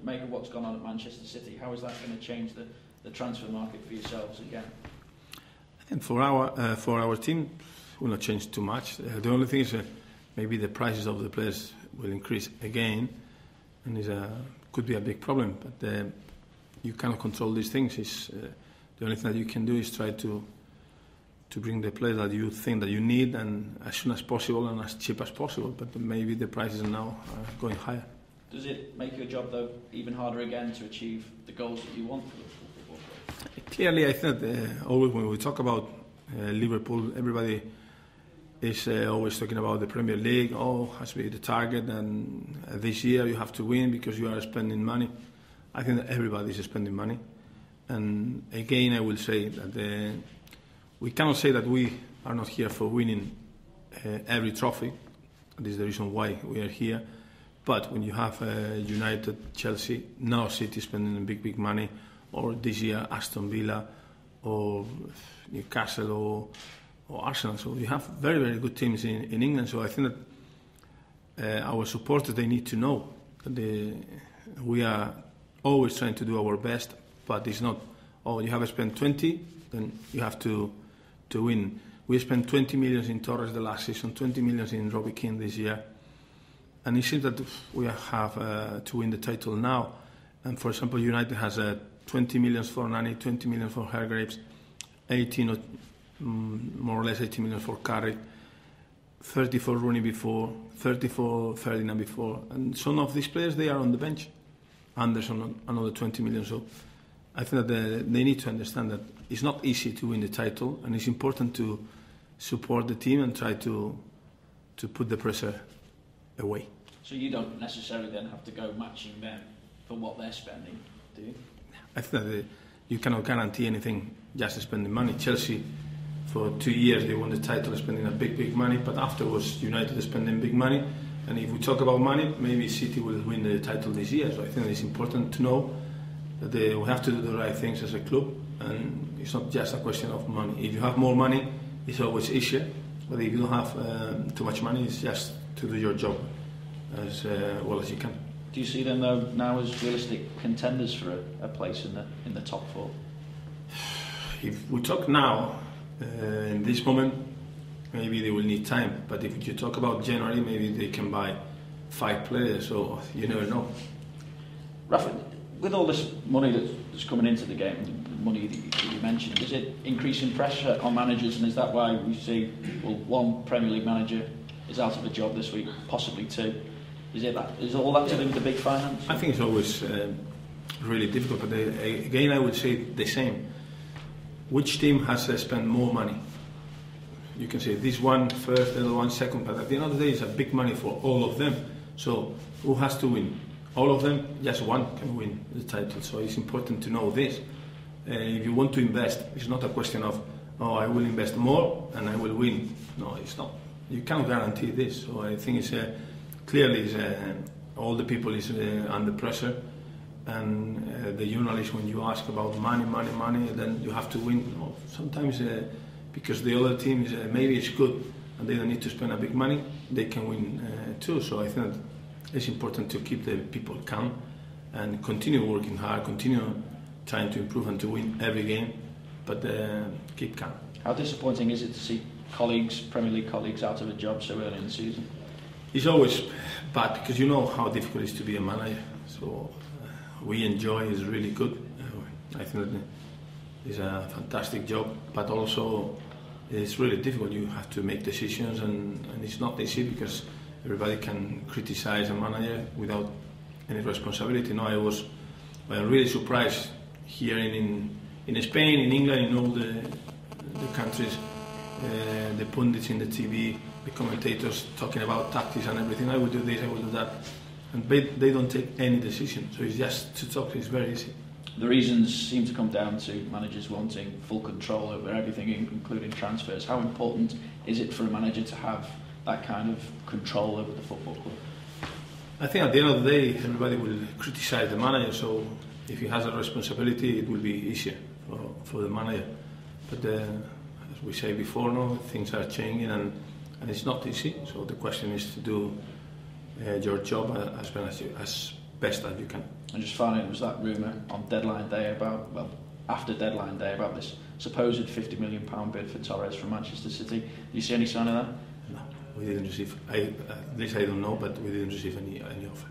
Make of what's gone on at Manchester City, how is that going to change the transfer market for yourselves again? I think for our team, it will not change too much. The only thing is maybe the prices of the players will increase again, and could be a big problem. But you cannot control these things. The only thing that you can do is try to bring the players that you think that you need, and as soon as possible and as cheap as possible. But maybe the prices now are going higher. Does it make your job, though, even harder again to achieve the goals that you want for the football club? Clearly, I think that always when we talk about Liverpool, everybody is always talking about the Premier League. Oh, has to be the target, and this year you have to win because you are spending money. I think that everybody is spending money. And again, I will say that we cannot say that we are not here for winning every trophy. This is the reason why we are here. But when you have United, Chelsea, now City spending big money, or this year Aston Villa, or Newcastle, or Arsenal, so you have very good teams in England. So I think that our supporters, they need to know that we are always trying to do our best, but it's not, oh, you have spent 20, then you have to win. We spent 20 million in Torres the last season, 20 million in Robbie Keane this year. And it seems that we have to win the title now. And for example, United has 20 million for Nani, 20 million for Hargreaves, 18 more or less 18 million for Carrick, 30 for Rooney before, 30 for Ferdinand before. And some of these players, they are on the bench. Anderson, another 20 million. So I think that they need to understand that it's not easy to win the title, and it's important to support the team and try to put the pressure away. So you don't necessarily then have to go matching them for what they're spending, do you? I think that you cannot guarantee anything just spending money. Chelsea, for 2 years, they won the title spending a big money, but afterwards United is spending big money. And if we talk about money, maybe City will win the title this year. So I think it's important to know that we have to do the right things as a club, and it's not just a question of money. If you have more money, it's always easier. But if you don't have too much money, it's just to do your job as well as you can. Do you see them though now as realistic contenders for a place in the top four? If we talk now, in this moment, maybe they will need time. But if you talk about January, maybe they can buy 5 players. So you never know. Rafa, with all this money that's coming into the game, the money that you mentioned, is it increasing pressure on managers, and is that why we see, well, one Premier League manager is out of a job this week, possibly 2? Is all that to do with the big finance? I think it's always really difficult, but again I would say the same. Which team has spent more money? You can say this one first, the other one second, but at the end of the day it's a big money for all of them. So who has to win? All of them? Just one can win the title. So it's important to know this. If you want to invest, it's not a question of, oh, I will invest more and I will win. No, it's not. You can't guarantee this. So I think it's clearly all the people is under pressure, and the journalists, when you ask about money, then you have to win. No, sometimes because the other team is maybe it's good and they don't need to spend a big money, they can win too. So I think it's important to keep the people calm and continue working hard, continue trying to improve and to win every game, but keep calm. How disappointing is it to see colleagues, Premier League colleagues, out of a job so early in the season? It's always bad because you know how difficult it is to be a manager. So we enjoy, it's really good. I think that it's a fantastic job, but also it's really difficult. You have to make decisions, and it's not easy because everybody can criticize a manager without any responsibility. No, I'm really surprised here in Spain, in England, in all the countries, the pundits in the TV, the commentators talking about tactics and everything. I will do this, I will do that, and they don't take any decision. So it's just to talk. It's very easy. The reasons seem to come down to managers wanting full control over everything, including transfers. How important is it for a manager to have that kind of control over the football club? I think at the end of the day, everybody will criticize the manager. So if he has a responsibility, it will be easier for the manager. But as we say before, no, things are changing, and it's not easy. So the question is to do your job as best as you can. And just finally, there was that rumour on deadline day after deadline day about this supposed £50 million bid for Torres from Manchester City. Do you see any sign of that? No, we didn't receive. At least I don't know, but we didn't receive any offer.